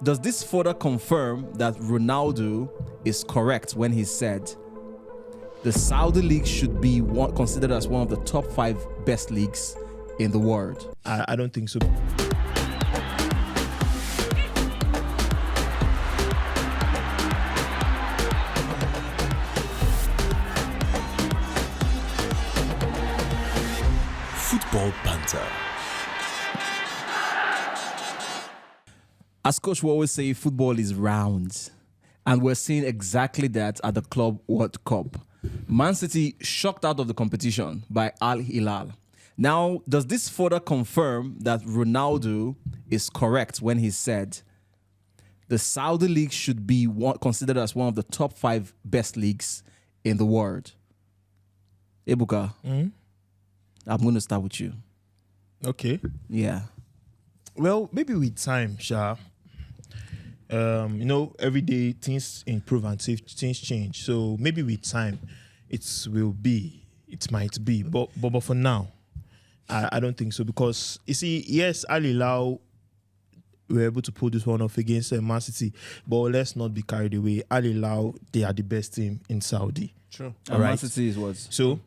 Does this further confirm that Ronaldo is correct when he said the Saudi league should be considered as one of the top 5 best leagues in the world? I don't think so. Football Banter. As coach will always say, football is round. And we're seeing exactly that at the Club World Cup. Man City shocked out of the competition by Al Hilal. Now, does this further confirm that Ronaldo is correct when he said the Saudi league should be considered as one of the top 5 best leagues in the world? Ebuka, I'm going to start with you. Okay. Yeah. Well, maybe with time, Sha. Every day things improve and things change. So maybe with time, it might be. But for now, I don't think so, because you see, yes, Al Hilal were able to pull this one off against Man City, but let's not be carried away. Al Hilal, they are the best team in Saudi. True. All right. Man City is what? So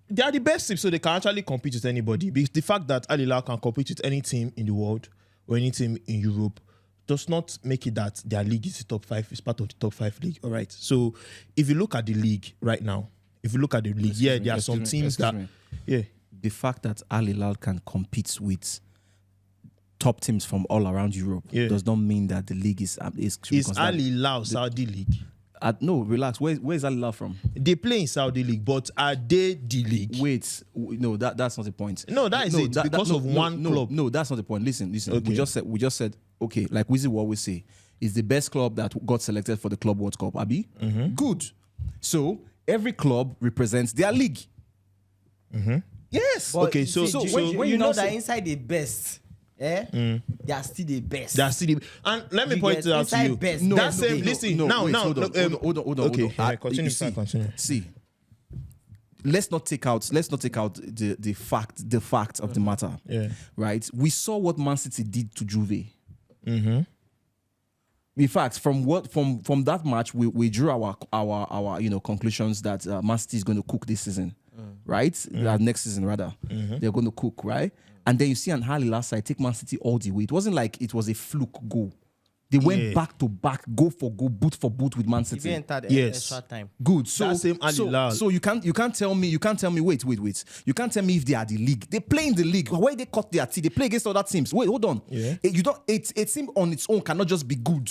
they are the best team, so they can actually compete with anybody. Because the fact that Al Hilal can compete with any team in the world or any team in Europe does not make it that their league is the top 5, is part of the top 5 league. All right. So if you look at the league right now, there are some teams that, the fact that Al Hilal can compete with top teams from all around Europe does not mean that the league is Al Hilal Saudi league. No, relax. Where is Al Hilal from? They play in Saudi league, but are they the league? Wait, no, that's not the point. No, that is it. Because of one club. No, that's not the point. Listen. Okay. We just said, okay, like Wizzy will always say, is the best club that got selected for the Club World Cup, Abi? Good. So every club represents their league. Yes. But okay, so when you know that inside the best, they are still the best. And let me point it out to you. Best. No, listen. Hold on. Okay, continue. See, let's not take out the fact of the matter. Yeah. Right. We saw what Man City did to Juve. In fact, from that match, we drew our conclusions that Man City is going to cook this season, right? Next season rather, they're going to cook, right? And then you see an Al Hilal side take Man City all the way. It wasn't like it was a fluke goal. They went back to back, goal for goal, boot for boot with Man City. Even entered extra time. Good. So that same Al Hilal. So you can't tell me. Wait. You can't tell me if they are the league. They play in the league. Why they cut their teeth? They play against other teams. Wait, hold on. Yeah. A team on its own cannot just be good.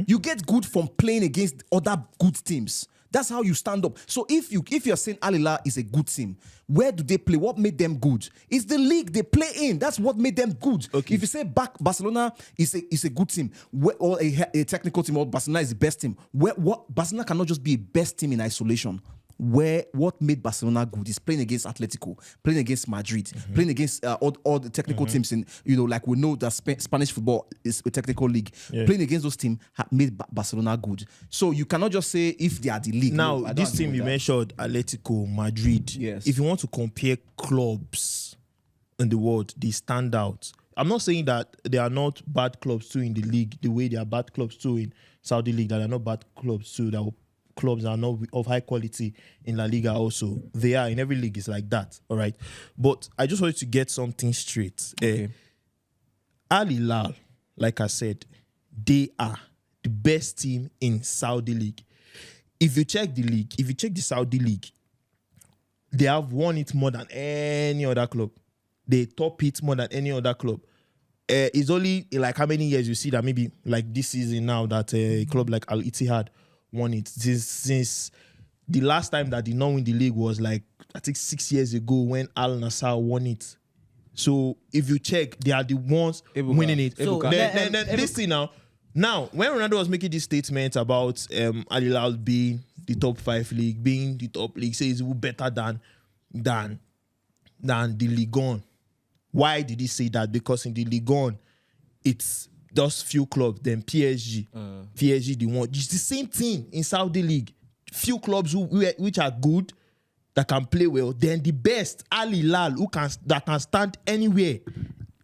You get good from playing against other good teams. That's how you stand up. So if you're saying Al Hilal is a good team, where do they play? What made them good? It's the league they play in. That's what made them good. Okay. If you say Barcelona is a good team, or a technical team, or Barcelona is the best team, what Barcelona cannot just be a best team in isolation. What made Barcelona good is playing against Atletico, playing against Madrid, playing against all the technical teams in, like we know that Spanish football is a technical league. Playing against those teams made Barcelona good. So you cannot just say if they are the league. Now, No, this team you mentioned, Atletico, Madrid. Yes. If you want to compare clubs in the world, they stand out. I'm not saying that they are not bad clubs too in the league, the way they are bad clubs too in Saudi league, that they are not bad clubs too, that clubs are not of high quality in La Liga also. They are in every league, is like that, all right? But I just wanted to get something straight. Okay. Al Hilal, like I said, they are the best team in Saudi league. If you check the Saudi league, they have won it more than any other club. They top it more than any other club. It's only like how many years you see that maybe like this season now that a club like Al Ittihad won it. Since the last time that they not win the league was like, I think 6 years ago when Al Nassr won it. So if you check, they are the ones winning it. So Then listen now. Now, when Ronaldo was making this statement about Al Hilal being the top 5 league, being the top league, says it's better than the Ligue 1. Why did he say that? Because in the Ligue 1, it's those few clubs, then PSG. PSG, the one. It's the same thing in Saudi League. Few clubs which are good, that can play well. Then the best, Al Hilal, that can stand anywhere,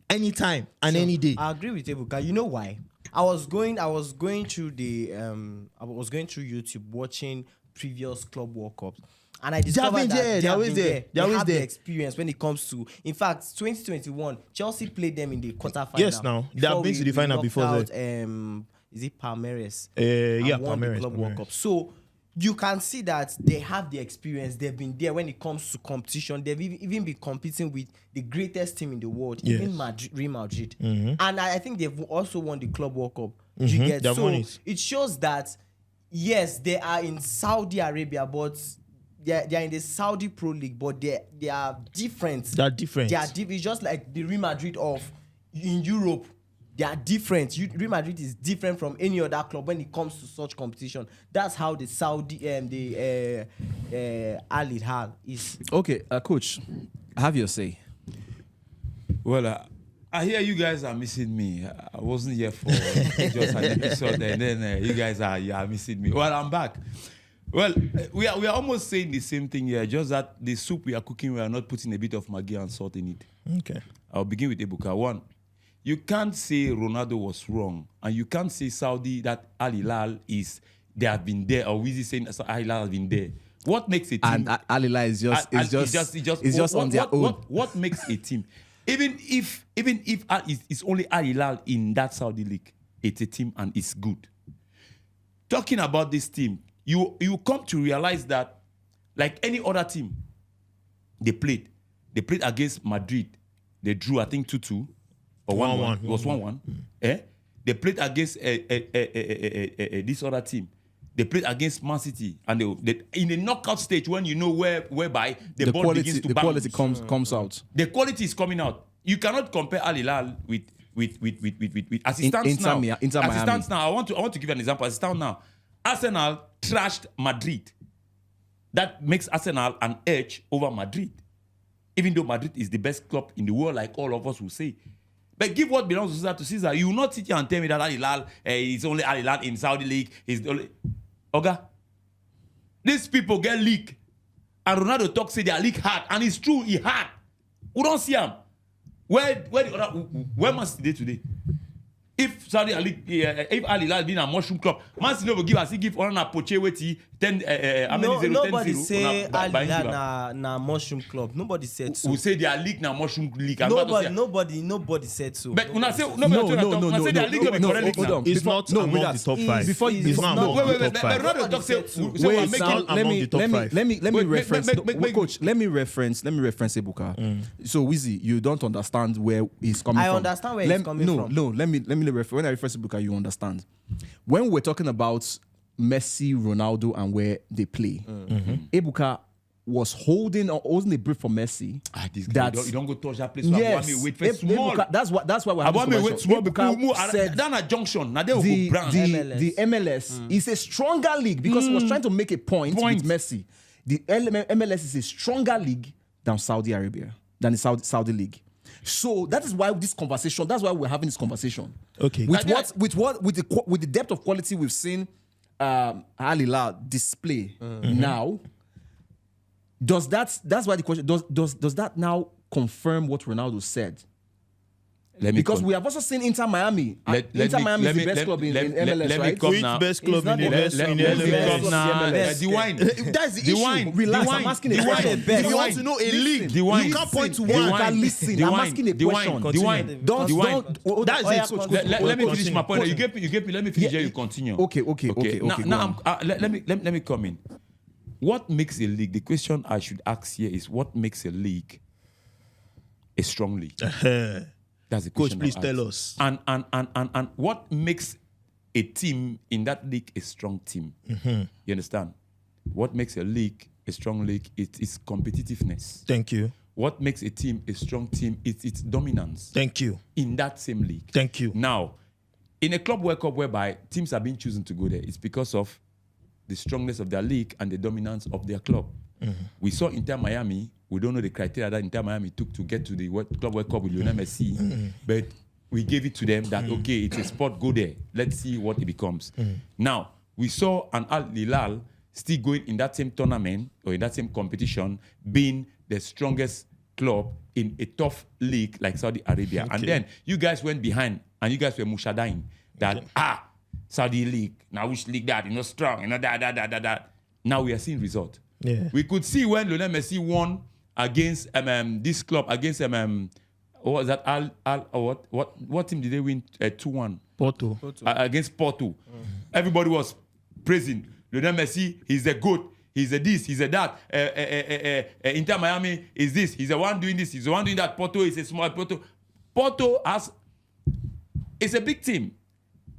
anytime, and any day. I agree with Ebuka. You know why? I was going through YouTube watching previous club World Cups, and I discovered that they're always there. They have the experience when it comes to. In fact, 2021, Chelsea played them in the quarterfinal. Yes, now they have been to the final before that. Is it Palmeiras? Yeah, Won the Palmeiras. Club World Cup. So you can see that they have the experience. They've been there when it comes to competition. They've even been competing with the greatest team in the world, Yes. even Real Madrid. And I think they've also won the Club World Cup. You get They've so won it. it shows that yes, they are in Saudi Arabia, but they're in the Saudi Pro League, but they are different. They're different. It's just like the Real Madrid of in Europe. They are different. Real Madrid is different from any other club when it comes to such competition. That's how the Saudi Al Hilal is. Okay, coach, have your say. Well, I hear you guys are missing me. I wasn't here for just an episode, and then you guys are missing me. Well, I'm back. Well, we are almost saying the same thing here, just that the soup we are cooking, we are not putting a bit of Maggi and salt in it. Okay. I'll begin with Ebuka. One, you can't say Ronaldo was wrong, and you can't say Saudi that Al Hilal they have been there, or Wizzy saying Al Hilal has been there. What makes a team? And Al Hilal is just on their own. What makes a team? Even if it's only Al Hilal in that Saudi league, it's a team and it's good. Talking about this team, you come to realize that, like any other team, they played against Madrid. They drew, I think, 2-2 or 1-1. It was 1-1. They played against this other team. They played against Man City, and they in the knockout stage, when you know whereby the ball quality, begins to the bounce. quality comes out. The quality is coming out. You cannot compare Al Hilal with as it stands Inter now. Miami. As it stands now, I want to give you an example. As it stands now, Arsenal trashed Madrid. That makes Arsenal an edge over Madrid, even though Madrid is the best club in the world, like all of us will say. But give what belongs to Caesar to Caesar. You will not sit here and tell me that Al Hilal is only Al Hilal in Saudi League. Okay? These people get leaked. And Ronaldo talks, say their league hard. And it's true, he hard. We don't see him. Where Man City today? If Saudi League, if Al Hilal been a mushroom club, Man City will give on a poche weti 10 Nobody say Al Hilal na mushroom club. Nobody said so. We say their league na mushroom league. Nobody said so. But when I say no, say their league will be correct league hold now. on. It's not among the top five. Before you- It's not among the top five. Ronaldo talk say Wait, It's not among the top five. let me Wait, reference. Coach, let me reference Ebuka. So Wizzy, you don't understand where he's coming from. I understand where he's coming from. No, let me refer. When I reference Ebuka, you understand. When we're talking about Messi, Ronaldo, and where they play, Ebuka was holding a brief for Messi. You don't go touch that place. Yes, I want me wait for small. Ebuka, that's why we're I having want this me wait small conversation. because Ebuka said down at junction. Now they will the, go brand. the MLS is a stronger league because he was trying to make a point with Messi. The MLS is a stronger league than Saudi Arabia, than the Saudi league. So that is why this conversation. That's why we're having this conversation. Okay. With the depth of quality we've seen Al Hilal display now. Does that's why the question does that now confirm what Ronaldo said? Because we have also seen Inter Miami. Inter Miami is the best club in MLS, right? come Which now. best club in the Let me MLS? come now. Best. The wine. That's the The issue. wine. Relax, The I'm wine. asking a The question. wine. If The you want wine. to know a Listen. league, The wine. you can't point to The one. wine. Listen, The I'm wine. asking a The wine. question. The wine. Don't The wine. that's That's it. it. Let me finish Continue. my point. You get me. Let me finish. Here you continue. Okay. Now let me come in. What makes a league? The question I should ask here is what makes a league a strong league? That's the question. Coach, please I'll tell ask. us. And what makes a team in that league a strong team? You understand? What makes a league a strong league? It is competitiveness. Thank you. What makes a team a strong team? It's its dominance Thank you. in that same league. Thank you. Now, in a club World Cup whereby teams are being chosen to go there, it's because of the strongness of their league and the dominance of their club. We saw Inter Miami. We don't know the criteria that Inter Miami took to get to the Club World Cup with Lionel Messi, but we gave it to them that, okay, it's a sport, go there. Let's see what it becomes. Now, we saw an Al Hilal still going in that same tournament or in that same competition, being the strongest club in a tough league like Saudi Arabia. And then you guys went behind and you guys were mushadain. that Saudi league, now which league that, strong, that. Now we are seeing result. Yeah. We could see when Lionel Messi won against this club, against what was that? What team did they win 2-1? Porto. Against Porto. Everybody was praising Lionel Messi. He's a GOAT. He's a this. He's a that. Inter Miami is this. He's the one doing this. He's the one doing that. Porto is a small Porto. Porto it's a big team,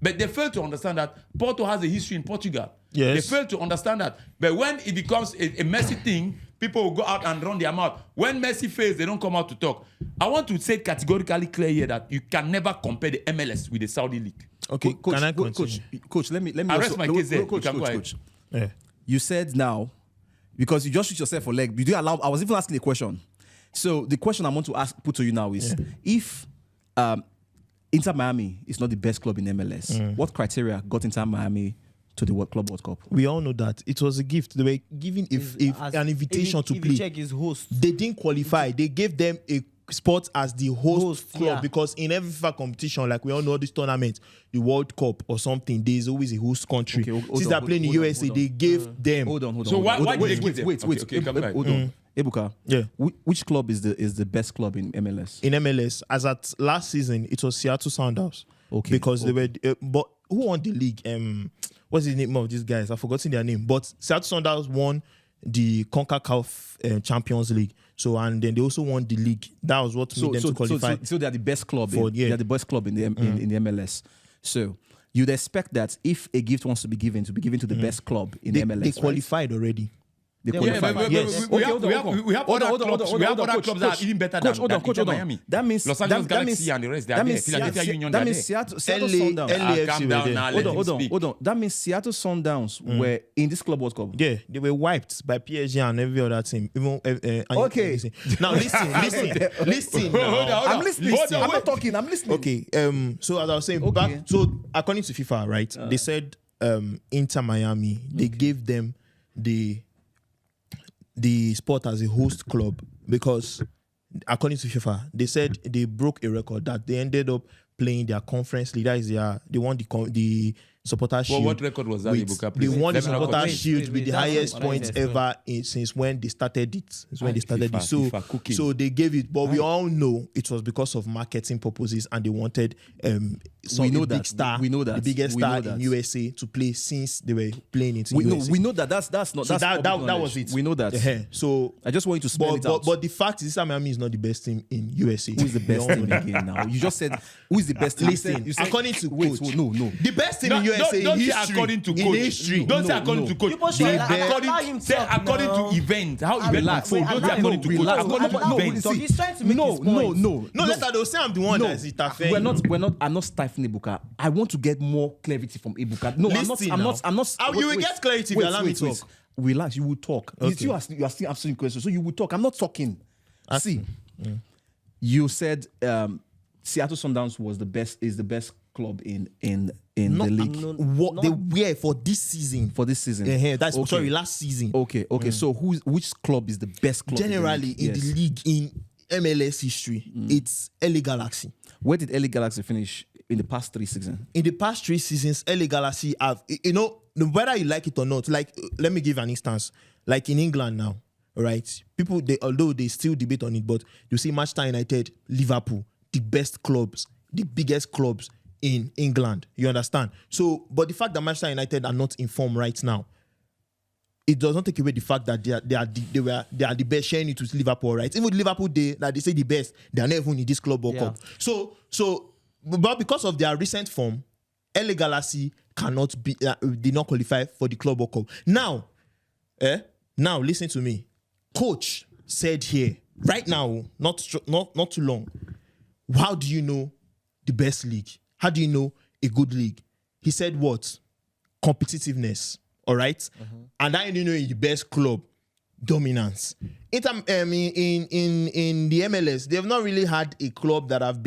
but they fail to understand that Porto has a history in Portugal. Yes. They fail to understand that. But when it becomes a Messi thing, people will go out and run their mouth. When Messi fails, they don't come out to talk. I want to say categorically clear here that you can never compare the MLS with the Saudi league. Okay, Coach, can I continue? Coach, let me I rest my case there. Coach, You can go Coach. ahead. Yeah. You said now, because you just shoot yourself for leg, you do allow. I was even asking a question. So the question I want to put to you now is, if Inter Miami is not the best club in MLS, what criteria got Inter Miami to the World Cup? We all know that it was a gift. They were given an invitation to if play. you check his host. They didn't qualify. They gave them a spot as the host club yeah. because in every FIFA competition, like we all know this tournament, the World Cup or something, there is always a host country. Okay, hold Since on, they're playing in hold on, USA, hold on. they gave them. Hold on. So why did they give them? Wait. Okay, come back. Hold on. Ebuka, Yeah. Which club is the best club in MLS? In MLS, as at last season, it was Seattle Sounders. Okay, Because they were, but who won the league? What's the name of these guys? I've forgotten their name. But Seattle Sounders won the CONCACAF Champions League. So, and then they also won the league. That was what made them to qualify. So they are the best club. For- yeah. They are the best club in the in the MLS. So you'd expect that if a gift wants to be given to the best club in the MLS, They right? qualified already. They Yeah, qualified. but Yes. we have other clubs that are even better than Inter Miami. That means Los Angeles Galaxy and the rest, they are there. Philadelphia Union, they that are means there. Seattle LA Sundowns. Calm down now, let him speak. Hold on. That means Seattle Sundowns were in this club World Cup. Yeah, they were wiped by PSG and every other team. Even Okay. Now listen. Hold now. on. I'm listening. Hold on, I'm not wait. talking. I'm listening. Okay. So as I was saying, Okay. according to FIFA, right? They said Inter Miami. They gave them the spot as a host club because according to FIFA, they said they broke a record that they ended up playing their conference league. That is they won the supporter shield. What record was that, Ibuka? They won the Let me know. supporter Wait, shield wait, with the that's highest what I points explained. ever since when they started it. Since when they started it. So, FIFA cooking. so they gave it, but we all know it was because of marketing purposes, and they wanted We know the big that. star, We know that. the biggest We know star in that. USA to play since they were playing it in We know. USA. We know that. That's not. So That's that public was knowledge. it. We know that. Yeah. So, I just want you to spell it out. but the fact is, Miami is not the best team in USA. Who is the We best all team know that. again now? You just said who is the best team? Listen, You said, according to wait, coach, no. the best team in USA Don't in say history. according to in coach. history. Don't say No, according no. to coach. People should Say allow him say talk according now. to event. How event Relax. unfold. Don't say Wait, according to coach. relax. According to Allow him event. talk. He's trying to make his point. No, later they'll say I'm the one that's interfering. We're not. I'm not stifling Ibuka. I want to get more clarity from Ibuka. No, Listen I'm now. not. I'm not. You will get clarity if you allow me to talk. Relax. You will talk. Okay. You are still asking questions, so you will talk. I'm not talking. See, you said Seattle Sundowns was the best. Is the best club in the league What they were for this season. for this season. That's Okay. sorry, last season. Okay. So which club is the best club? Generally in the league in MLS history, it's LA Galaxy. Where did LA Galaxy finish in the past 3 seasons? In the past 3 seasons, LA Galaxy have, whether you like it or not, like, let me give an instance. Like in England now, right? People, although they still debate on it, but you see Manchester United, Liverpool, the best clubs, the biggest clubs in England. You understand? So, but the fact that Manchester United are not in form right now, it does not take away the fact that they are the best, sharing it with Liverpool, right? Even Liverpool, they say the best, they are not even in this club or cup. So, but because of their recent form, LA Galaxy did not qualify for the club or cup. Now listen to me. Coach said here right now, not too long. How do you know the best league? How do you know a good league? He said what? Competitiveness. All right, and I know the best club, dominance. In the MLS, they've not really had a club that have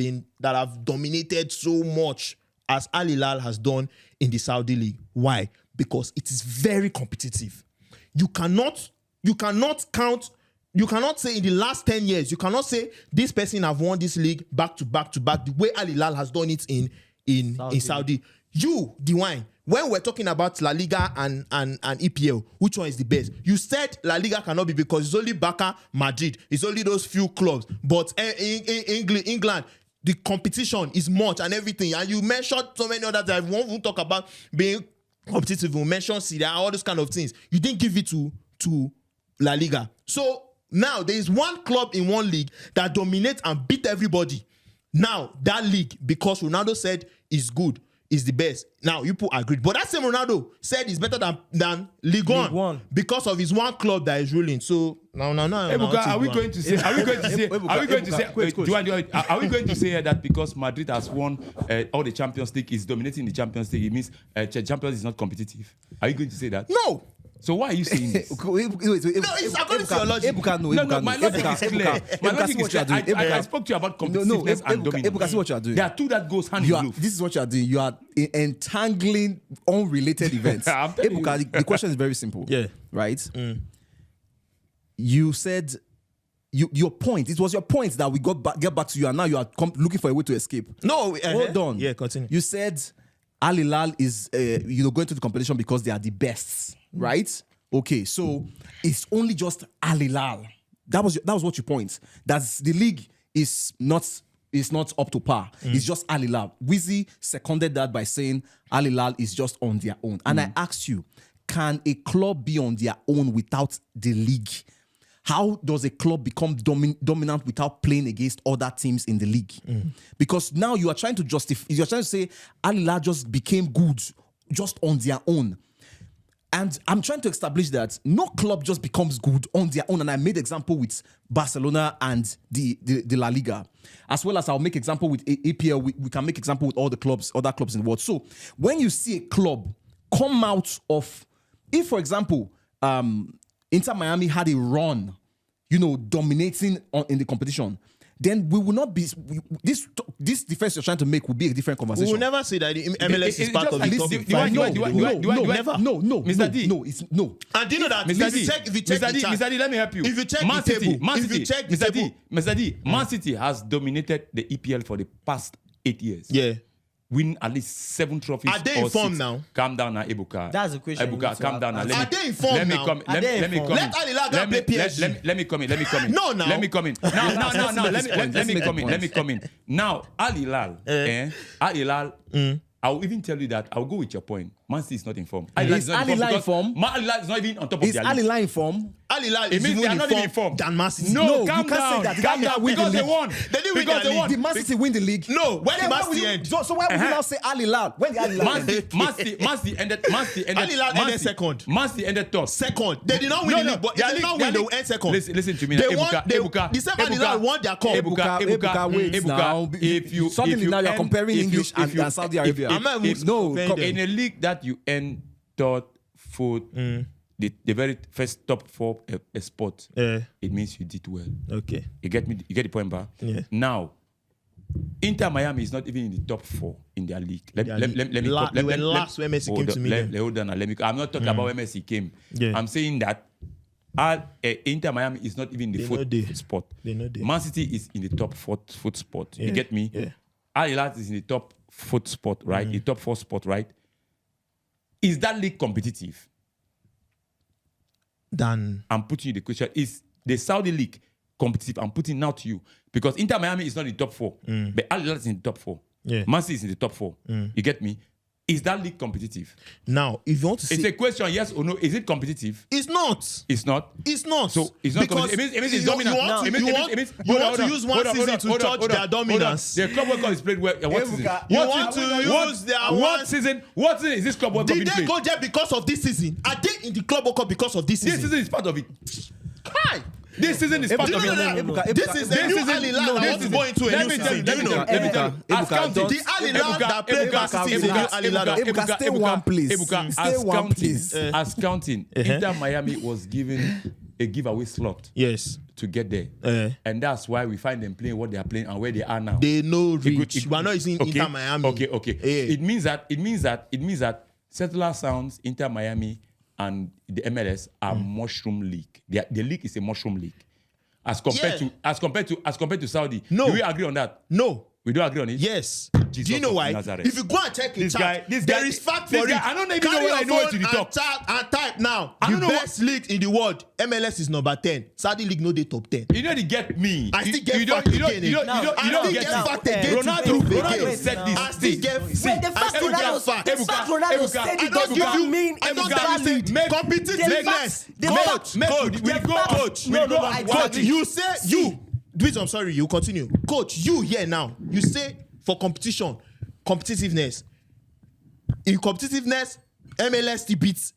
dominated so much as Al Hilal has done in the Saudi league. Why? Because it is very competitive. You cannot say in the last 10 years, you cannot say this person have won this league back to back the way Al Hilal has done it in Saudi. You, the wine. When we're talking about La Liga and EPL, which one is the best? You said La Liga cannot be because it's only Barca, Madrid. It's only those few clubs. But in England, the competition is much and everything. And you mentioned so many others that won't talk about being competitive. We mentioned Serie A, all those kind of things. You didn't give it to La Liga. So now there is one club in one league that dominates and beat everybody. Now that league, because Ronaldo said is good, is the best. Now you put agreed, but that same Ronaldo said is better than Ligue 1 because of his one club that is ruling. So no. Ebuka, are we going to say that because Madrid has won all the Champions League, is dominating the Champions League, it means Champions is not competitive? Are you going to say that? No. So why are you saying this? No, it's according to your logic. No, my logic is clear. My logic is clear. I spoke to you about competitiveness and dominance. Ebuka, see what you are doing. There are two that goes hand in glove. This is what you are doing. You are entangling unrelated events. Ebuka, the question is very simple. Yeah. Right? You said your point. It was your point that we get back to you, and now you are looking for a way to escape. No, hold on. Yeah, continue. You said Al Hilal is going to the competition because they are the best, right? Okay, so it's only just Al Hilal. That was what your point. That's the league is not up to par. It's just Al Hilal. Wizzy seconded that by saying Al Hilal is just on their own. And I asked you, can a club be on their own without the league? How does a club become dominant without playing against other teams in the league? Because now you are trying to justify, you're trying to say Al Hilal just became good just on their own. And I'm trying to establish that no club just becomes good on their own. And I made example with Barcelona and the La Liga. As well as I'll make example with EPL. We can make example with all the clubs, other clubs in the world. So when you see a club come out of, if for example, Inter Miami had a run, dominating in the competition, then we will not be this defense you're trying to make will be a different conversation. We will never say that the MLS is part of the top five. No, Mr. D. No, it's no. And do you know that Mr. D, if you check the chart, Mr. D, let me help you. If you check Man the City, table, Man if City, you check the Mr. table, Mr. D, Man City has dominated the EPL for the past 8 years. yeah. Win at least 7 trophies. Are they or informed 6. now? Calm down now, Ebuka. That's the question you Ebuka, need to calm down now. ask. Are they informed now? Let me come in. Let Al Hilal go play PSG. Let me come in. No, now. Let me come in. No. Let me come in. Now, Al Hilal. Al Hilal. I will even tell you that I will go with your point. Man City is not informed. Is Al Hilal informed? Al Hilal is not even on top of Is their Al list. Hilal informed? Al Hilal It is means they are not even informed. than Man City. No, you calm can't say down. that. Calm They down. win the Because they league. won. They didn't win Because their they won. Did Man City win the league? No, when did Man City end? So why would you now say Al Hilal? When did Al Hilal end? Man City ended. Al Hilal ended second. Man City ended third. Second. They did not win the league, but if they did not win, they will end second. Listen to me. They now. won. Ebuka, The same Al Hilal won their cup. Ebuka, wait now. Suddenly now you're comparing English and Saudi Arabia. In a league that you end third, fourth, the very first top 4 spot, it means you did well. Okay. You get me? You get the point, bar? Yeah. Now, Inter Miami is not even in the top 4 in their league. Let me last when Messi came to me. Hold on. I'm not talking about when Messi came. Yeah. I'm saying that Inter Miami is not even in the fourth spot. They know they. Man City is in the top 4th spot. Yeah. You get me? Yeah. Al Hilal is in the top 4th spot, right? The top 4th spot, right? Is that league competitive? Then I'm putting you the question. Is the Saudi league competitive? I'm putting now to you. Because Inter Miami is not in the top 4. But Al Hilal is in the top 4. Yeah. Man City is in the top 4. You get me? Is that league competitive? now, if you want to It's see, a question, yes or no. Is it competitive? it's not. It's not. It's not. So it's not because competitive. It means it's you dominant. want to use one season to judge their dominance. The club World Cup is played well. What season? You want to use their what season? What season is this club World Cup Did being they played? go there because of this season? Are they in the club World Cup because of this This season? season is part of it. Hi. This season is part of it. This is a new Al Hilal that wants to go into a new season. Do you know? Let me tell you. As counting. The Al Hilal that played last season is a new Al Hilal. Ebuka, stay one place. Stay one place. As counting, Inter Miami was given a giveaway slot Yes. to get there. And that's why we find them playing what they are playing and where they are now. They know reach. We are not using Inter Miami. Okay. Yeah. It means that Settler Sounds, Inter Miami, and the MLS are mushroom league. The league is a mushroom league. As compared to Saudi. No. Do we agree on that? No. We don't agree on it. Yes. Do Jesus you know of why? Nazareth. If you go and check a This chart, guy- this there guy- is fact this for guy- it. I don't even Carry know whether I your know it phone to the and top. chart and type now. I The don't know best league in the world, MLS is number 10. Saudi League no dey top 10. You know they get me. I still You- get you don't- fact you don't- again. you don't- you don't- I you don't still get get now. fact again. Ronaldo wait, said now. this. I still get See, Wait, the fact Ebuka, Ronaldo fact. the fact Ronaldo said I it don't does give not you. mean I it's don't tell you valid. say Make- competitiveness. the Coach, fact- coach, we go, coach. No, We go I and told watch Coach, it. you say you. Dwiz, I'm sorry, you continue. Coach, you here now. You say for competition, competitiveness. In competitiveness, MLS beats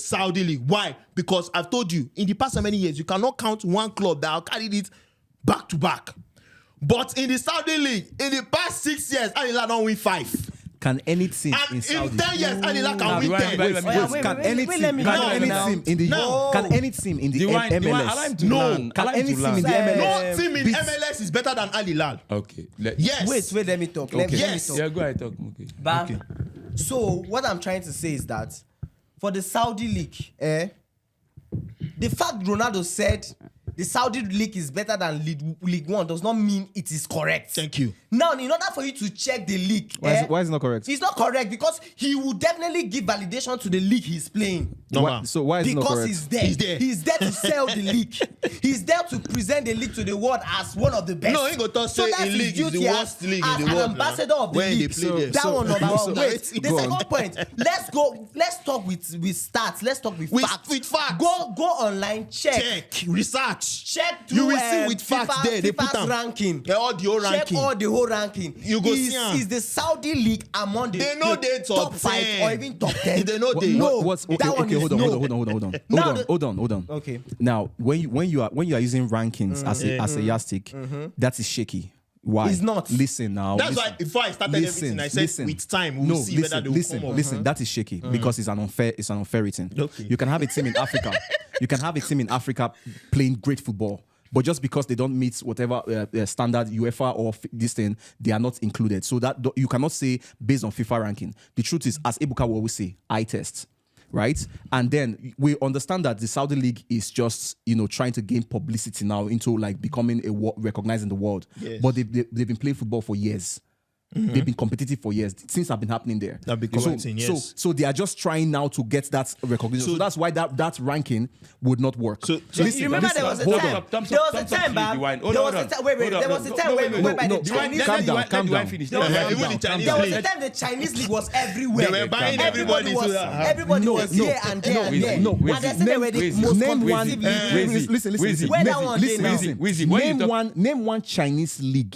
Saudi League. Why? Because I've told you, in the past so many years, you cannot count one club that have carried it back to back. But in the Saudi League, in the past 6 years, Al Hilal don't win 5. Can any team And in in Saudi 10 years, Al Hilal can win Wait, 10. wait, wait, can any wait, team let me can know any now. team in the No. can any team in the Allow him MLS to No. learn. can Allow him any to team in the learn. MLS No team in beat- MLS is better than Al Hilal. Okay. Yes. Wait, let me talk. Let me Yes. talk. Yeah, go ahead, talk. Okay. But so what I'm trying to say is that for the Saudi league, the fact Ronaldo said the Saudi league is better than League One does not mean it is correct. Thank you. Now, in order for you to check the league, why is it not correct? It's not correct because he will definitely give validation to the league he's playing. Normal. So why is it not Because correct? he's there. He's there. He's there to sell the league. He's there to present the league to the world as one of the best. No, he go talk say that's in his league is the duty worst league in as the an world, ambassador man. of the When they league. play there. That one number one. so- Wait, so- the go second on. point. Let's talk with stats. Let's talk with With- facts. with facts. Go online, Check, research. Check You through, will see with facts there. They put FIFA's am. ranking. Yeah, all the whole Check ranking. all the whole ranking. You go see am. Is the Saudi league among the, They know the they top 5 10. or even top 10? They know they. No. What's okay? that one Okay, is hold on, no. hold on. Now Hold on. Okay. Now, when you are using rankings as a yardstick, that is shaky. Why? It's not. Listen now. That's listen. why before I started everything, I said with time we'll see whether they will come up. Listen, that is shaky because it's an unfair rating. Okay. You can have a team in Africa. You can have a team in Africa playing great football, but just because they don't meet whatever standard UEFA or this thing, they are not included. So that you cannot say based on FIFA ranking. The truth is, as Ebuka will always say, eye test. Right, and then we understand that the Saudi League is just trying to gain publicity now into like becoming recognized in the world. Yes. But they've been playing football for years. They've been competitive for years. Things have been happening there. That become a thing, yes. So they are just trying now to get that recognition. So that's why that ranking would not work. So You remember there was a hold time. on. There was a time, Bam. There was a time. Wait. There was a time whereby the Chinese calm league. down, calm down. Finish. There was Yeah, a even the time- Chinese there was a league. time the Chinese league was everywhere. They were buying everybody was, to that. everybody No, was no, here and there no, and there. no, And they said they were the most name one. competitive league. Listen. Where that one dey now? Name one Chinese league.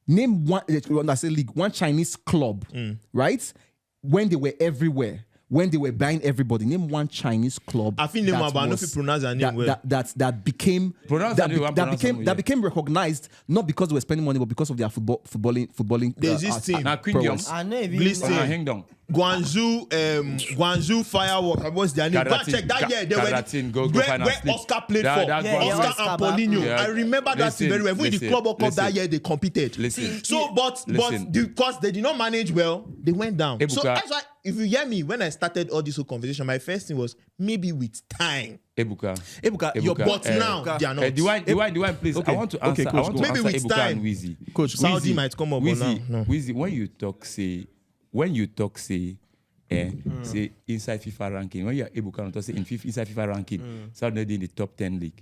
Name one. When I say league, one Chinese club, right? When they were everywhere, when they were buying everybody. Name one Chinese club. I think name that one, but I know if was- you pronounce their name well. that became Pronounce that, the name, pronounce them, that became recognized not because they were spending money, but because of their footballing. There's this team. Now, Queen prowess. I know if Listen. hang down. Guangzhou Firework. What's their name? Go and check that year. They were Karatin, go where find a sleep. Oscar played That- for. that Yeah, Guangzhou- Oscar and Paulinho. Yeah. I remember that team very well. Even the Club World Cup that year, they competed. Listen. So, but Listen. because they did not manage well, they went down. So Ebuka. that's why, if you hear me, when I started all this whole conversation, my first thing was maybe with time. Ebuka. Ebuka, your Ebuka. But now they are not. Diwain, please. Okay. I want to Okay, answer. coach, I want to go. Maybe answer with Ebuka time. and Wheezy. Coach, Saudi might come up, but Wheezy, now, no. Wheezy, when you talk, say say inside FIFA ranking, when you are Ebuka to say inside FIFA ranking, Saudi in the top 10 league.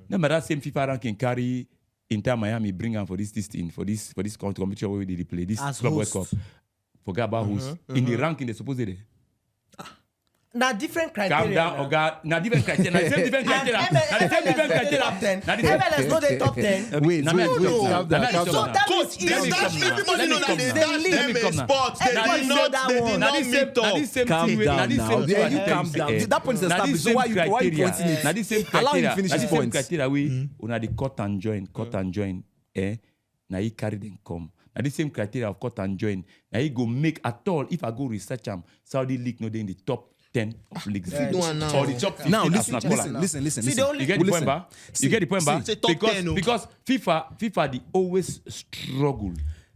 No matter that same FIFA ranking carry Inter Miami bring them for this thing for this competition where they play this As Club World host. Cup. Forget about who's in the ranking they supposed to. Now different criteria. Calm down, Oga. Now different criteria. Now the same different criteria. Now the same different criteria. Now the same- MLS no dey top 10. Wait, Nah, wait, nah, wait, nah, calm down, nah, calm nah, down. So that Coach, means they it's dash, come now. everybody Let know me that come they now. dash Let them me a come now. sport. They Everybody did know not, that they one. did Now not this same, meet now up. this same Calm thing. down Now this now. same Yeah, thing. you calm down. That point is Now established. this So same why you criteria. pointing it? Now this same Allow him criteria. finish Now his this same points. criteria we una the cut and join. Now he carry them come. Now this same criteria of cut and join. Now he go make at all. If I go research them, Saudi league no they in the top 10 of leagues. If you do one now. Or the top 15 Now as listen. Napola. See, the only- You get the Listen. point, ba? You get the point, ba? It's a top Because 10, oh. because FIFA they always struggle.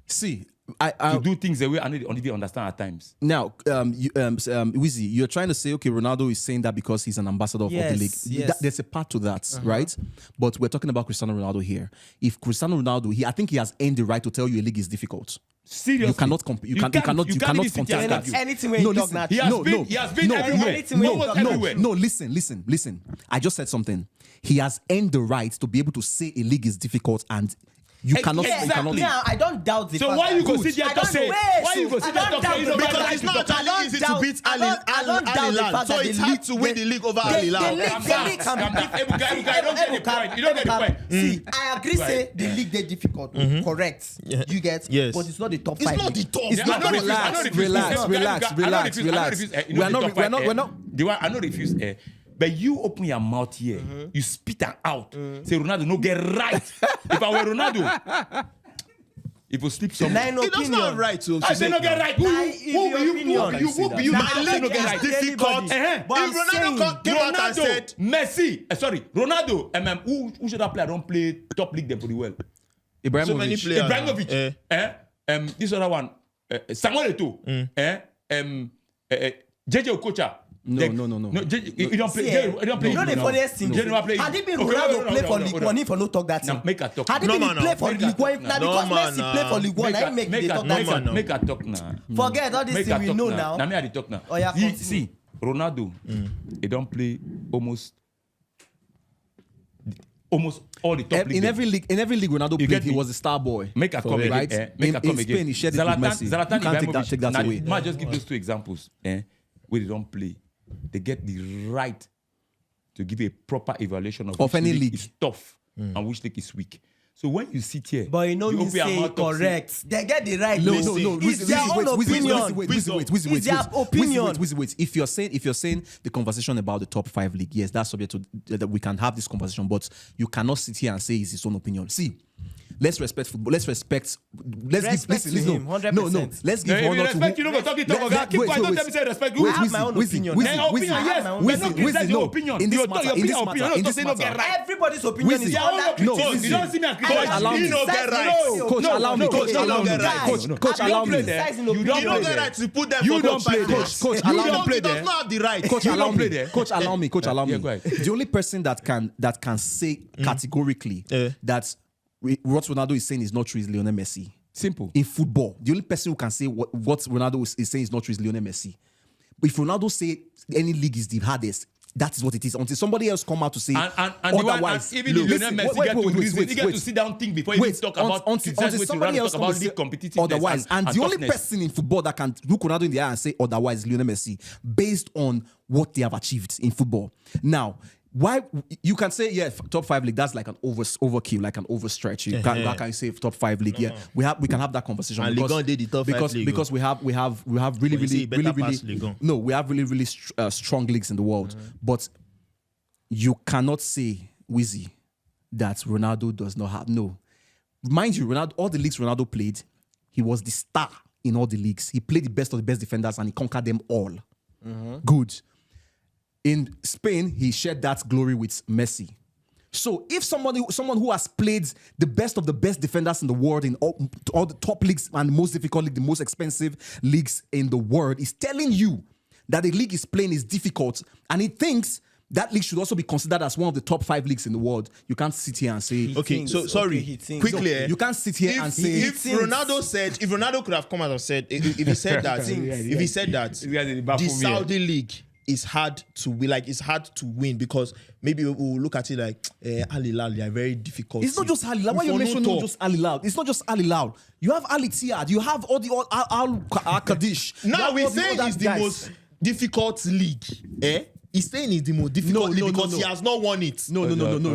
See, to do things the way I need to understand at times. Now, Wizzy, you're trying to say, okay, Ronaldo is saying that because he's an ambassador of the league. Yes. There's a part to that, right? But we're talking about Cristiano Ronaldo here. If Cristiano Ronaldo, I think he has earned the right to tell you a league is difficult. Seriously, You cannot contest that. Anything when you talk now. He has been everywhere. No, listen. I just said something. He has earned the right to be able to say a league is difficult and you cannot. Yeah, I don't doubt the So fact why that- you go sit there and say? Why you go sit there and talk say you don't Because like it's to not talk? actually easy to beat Al I don't doubt the Hilal. fact So that it's the hard league- to win the league over Al The Hilal. league can be You don't get the point. See, I agree. Say the league they difficult. Correct. You get. Yes. But it's not the top It's 5. not the top. It's not. Relax. I know refuse. But you open your mouth here, you spit it out. Say Ronaldo no get right. If I were Ronaldo, if you sleep somewhere. He does not have right to I say no get right. Who be you? My league is difficult. If But I'm saying, Ronaldo came out and said, Messi, Ronaldo, who should have played? I don't play top league them pretty well. Ibrahimovic. so many players. Ibrahimovic, this other one, Samuel Eto'o, JJ Okocha. No. You don't play. See, You don't play. you know the funniest thing. Had it been Ronaldo play for League One, if I no talk that Now thing. make a talk. Had it been play for League One, now because No, Messi man, play for League One, I make the talk that thing. Make a talk now. Forget all this Make thing a we talk know now. now. Now me I talk now. Oh, yeah, continue. See, Ronaldo, he don't play almost all the top league. In every league Ronaldo You played, get he me? was a star boy. Make a come right? again. Make a come in again. Spain, he shared it with Messi. You Zlatan can't take that Ibrahimovic. away. Now, just give those two examples. Where they don't play, they get the right to give a proper evaluation of Of which any league. is tough and which league is weak. So when you sit here, But you know me open your say mouth, talk, say, correct. They get the right. No. It's their own opinion. It's their opinion. Wait. If you're saying the conversation about the top 5 league, yes, that's subject to that we can have this conversation, but you cannot sit here and say it's his own opinion. See, let's respect football. Let's Respect listen. to him, 100%. Let's give If you honor to respect, you don't go talk it. Keep quiet. Don't tell me say respect. I have my own opinion. Then opinion, yes. But no criticize your opinion. In this You talk matter, your opinion. in Don't this say no get matter. right. Everybody's opinion is Your own under opinion. No, You don't see me and Coach, criticize. allow me. He no get right. Coach, allow me. Coach, allow me. Coach, allow me. You don't You don't play get there. right to put them You for don't top play 5 there. leagues. Coach, You allow me. don't, he does not have the right. Coach, You allow don't play me. there. Coach, allow me. Coach, allow me. Yeah, go ahead. The only person that can say categorically that what Ronaldo is saying is not true is Lionel Messi. Simple. In football, the only person who can say what Ronaldo is saying is not true is Lionel Messi. But if Ronaldo say any league is the hardest, that is what it is. Until somebody else come out to say And otherwise. even if Lionel Messi get to reason, he get to sit down, think before he even talk about until somebody else talk about comes league to say competitiveness. otherwise. And the only toughness. person in football that can look Ronaldo in the eye and say otherwise is Lionel Messi, based on what they have achieved in football. Now, why you can say top 5 league, that's like an overkill, like an overstretch. You can't, how can you say top 5 league? Yeah, we can have that conversation. And Ligue 1 did the top 5 league. Because we have really you see, better pass Ligue 1. no, we have really strong leagues in the world. But you cannot say, Wizzy, that Ronaldo does not have. No. Mind you, Ronaldo, all the leagues Ronaldo played, he was the star in all the leagues. He played the best of the best defenders and he conquered them all. Good. In Spain, he shared that glory with Messi. So if someone who has played the best of the best defenders in the world in all the top leagues and the most difficult league, the most expensive leagues in the world, is telling you that the league is playing is difficult, and he thinks that league should also be considered as one of the top 5 leagues in the world, you can't sit here and say... Okay, so sorry, he thinks. quickly. You can't sit here and say... If Ronaldo could have come out and said, if he said that, the Saudi league is hard to win, like it's hard to win because maybe we'll look at it like Al Hilal, they are very difficult. It's not just Al Hilal. Why you mentioning just Al Hilal? It's not just Al Hilal. You have Al Ittihad. You have all the Al Qadish. Now we're saying it's the most difficult league. He's saying it's the most difficult league because he has not won it. No.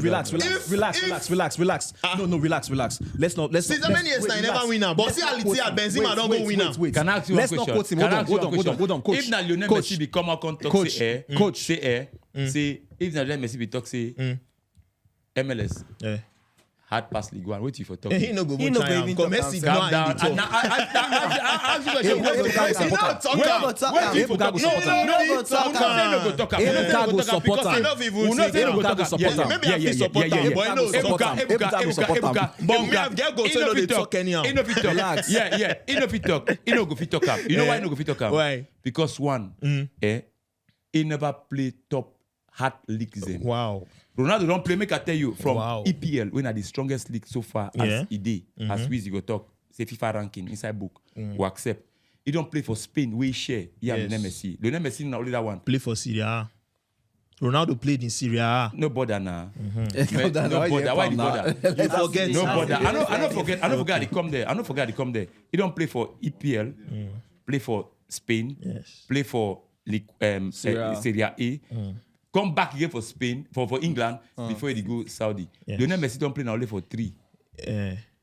Relax. Relax. Let's not. Since how many years now he never win now? But see Al Ittihad, Benzema don't go win now. Can I ask you one question? Let's not quote him. Hold on, coach. If now Lionel Messi be come out and talk say say if now Lionel Messi be talk say MLS, hard pass League One. Wait till you for talk. He no go He go no go try even come talk Messi am, go Calm and down. the talk. And I ask you a question. Ebuka go Messi support now am. talk We no am. go talk Wait am. till you for Ebuka talk. go support am. No go talk Who say no go talk am? Ebuka go Because support I am. don't even Who knows say say no go Ebuka talk go am? support am. Maybe I feel support am, but I know support am. Ebuka go support am. But me have get go say no dey talk anyhow. He no fit talk. Relax. Yeah. He no fit talk. He no go fit talk am. You know why he no go fit talk am? Why? Because one, he never play top hard leagues. Wow. Ronaldo don't play. Make I tell you from Wow. EPL, when are the strongest league so far Yeah. as he did, as we go talk, say FIFA ranking inside book, we accept. He don't play for Spain. We share. Yeah, Yes. Lionel Messi. Lionel Messi not only that one. Play for Serie A. Ronaldo played in Serie A. No bother now. Calm down, No why you bother. Why calm the down? bother? You forget. No bother. I don't That's forget. I don't forget. He come there. I don't forget. He come there. He don't play for EPL. Play for Spain. Yes. Play for League, Serie A. Come back again for Spain for England before he go Saudi. Yes. Lionel Messi don't play now only for 3.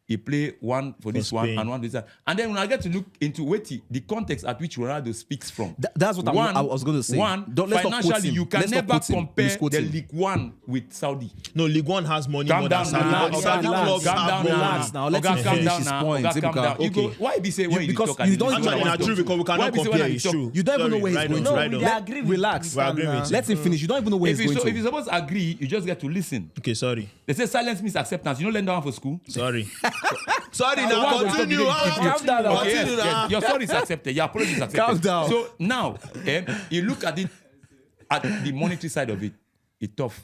He play one for this one Spain. and one for this one. And then when I get to look into the context at which Ronaldo speaks from. That's what I was going to say. One, Let's not quote financially, him. you can Let's not never quote him. compare Misquote the him. League One with Saudi. No, League One has money Calm more down than now. Saudi. Relax, Saudi relax, clubs Calm have down more relax money. now. Let Oga, him calm finish down his now. point, Oga, calm Ebuka. down. You go, Okay. why be say when you because talk and you don't this even one Actually, know not talk? true because we Why cannot be say when compare. I It's talk? true. You don't even know where he's Right going on, to. right on. We agree with Relax. We agree with you. Let him finish. You don't even know where If he's going you're to. supposed to agree, you just get to listen. Okay, sorry. They say silence means acceptance. You don't learn that one for school. Sorry. Sorry So now, why go continue. stop the Calm down now. Okay, Continue now. yes. Your sorry is accepted. Your apology is accepted. Calm down. So now, you look at it at the monetary side of it. It's tough.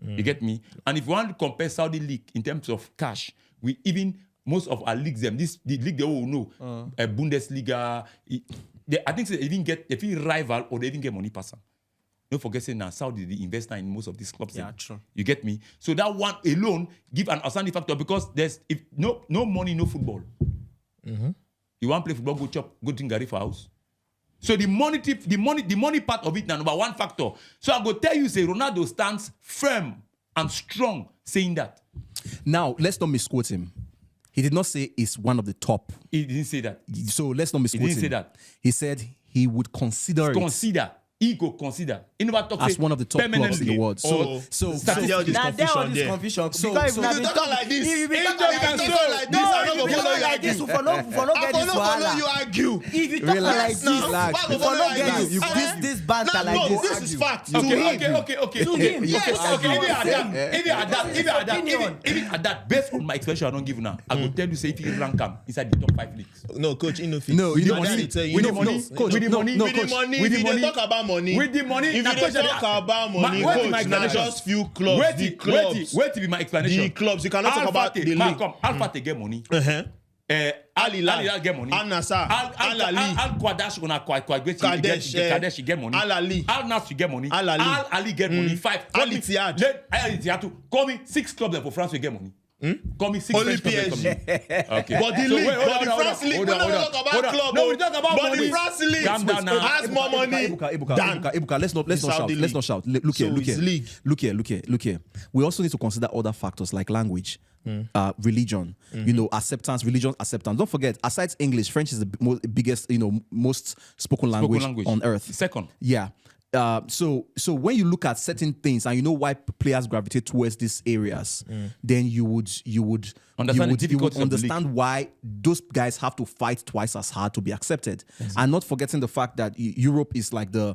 You get me? And if you want to compare Saudi league in terms of cash, we even most of our leagues, the league they all know, Bundesliga. I think they even get rival or they even get money person. Don't forget saying now Saudi the investor in most of these clubs. Yeah, true. You get me? So that one alone give an outstanding factor because there's if no money, no football. You want to play football, go chop, go drink garri for house. So the money part of it now number one factor. So I go tell you, say Ronaldo stands firm and strong saying that. Now, let's not misquote him. He did not say it's one of the top. He didn't say that. So let's not misquote him. didn't say that. He said he would consider it Consider. He go consider. He never talk as say one of the top clubs in the permanently world. or So Start all this Now there all confusion this there. confusion. So- Because so- if You talk like this. if you be If talk you like talk this, like this, I if don't you follow talk you like this, argue. we for no I get this follow you wahala. argue. If you talk Relax like this, relax. we for no get this banter Nah, like no, this. this is fact. Okay. To him. Yes. Okay. Even at Opinion. even at that, based on my explanation I don't give now, I will tell you say if you rank him inside the top 5 leagues. No, coach, you know, No, you know know what money. they tell you. With You the know, money, coach, with the no, money, no, with the coach, money, with if the you money, dey talk about money, with the money. if na you dey question talk I- about Ma- money, wait till coach, my na explanation. just few clubs, the clubs, Wait till my explanation. the clubs. You cannot talk about the league. Come, Alpha they get money. Al Hilal get money. Al Nassr, Al Ali, Al Qadesh on a Qadesh Kadesh, get money. Al Ali. Al Nassr get money. Al Ali. Al Ali get money. 5. Al Ittihad. Al Ittihad too. Call me 6 clubs there for France will get money. Call me 6 Only French clubs there PSG. come in. Okay. But the So league, wait, hold but on, the hold France on, league, hold we on, don't hold talk on. about Hold on. club. No, we talk about but money. the France league Calm down now. has more money than Ebuka, let's not shout. Saudi Let's not shout. Look So here, look it's here. league. Look here. We also need to consider other factors like language, religion, acceptance, religion acceptance. Don't forget, aside English, French is the biggest, most spoken language on earth. Second. Yeah. So when you look at certain things and you know why players gravitate towards these areas, then you would Understand the difficulties of the understand why those guys have to fight twice as hard to be accepted. And not forgetting the fact that Europe is like the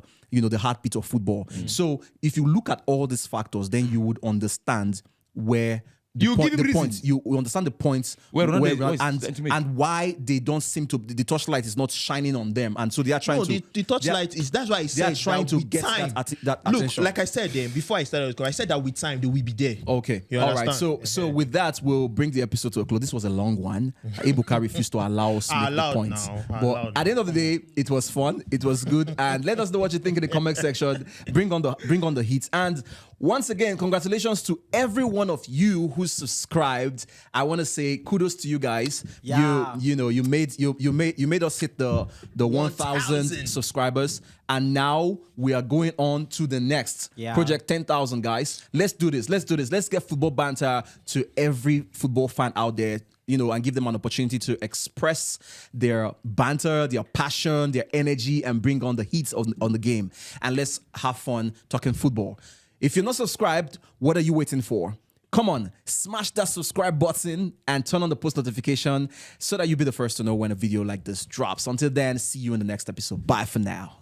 heartbeat of football. So if you look at all these factors, then you would understand where You give him reason. points. You understand the points Where Ronaldo is and why they don't seem to, the torchlight is not shining on them, and so they are trying No, to. the touchlight is, that's why I they said are trying that to with get time. that Look, attention. like I said before I started, I said that with time they will be there. Okay. You All right. understand? So with that, we'll bring the episode to a close. This was a long one. Ebuka refused to allow us to make the Allowed points. now. But Allowed. at the end of the day, it was fun. It was good. And let us know what you think in the comment section. Bring on the heat. And once again, congratulations to every one of you who subscribed. I want to say kudos to you guys. Yeah. You made us hit the 1,000 subscribers. And now we are going on to the next project 10,000, guys. Let's do this. Let's get football banter to every football fan out there, and give them an opportunity to express their banter, their passion, their energy, and bring on the heat on the game. And let's have fun talking football. If you're not subscribed, what are you waiting for? Come on, smash that subscribe button and turn on the post notification so that you'll be the first to know when a video like this drops. Until then, see you in the next episode. Bye for now.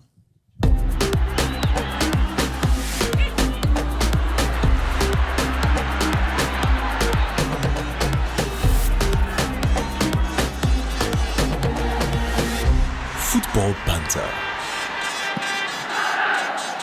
Football Banter.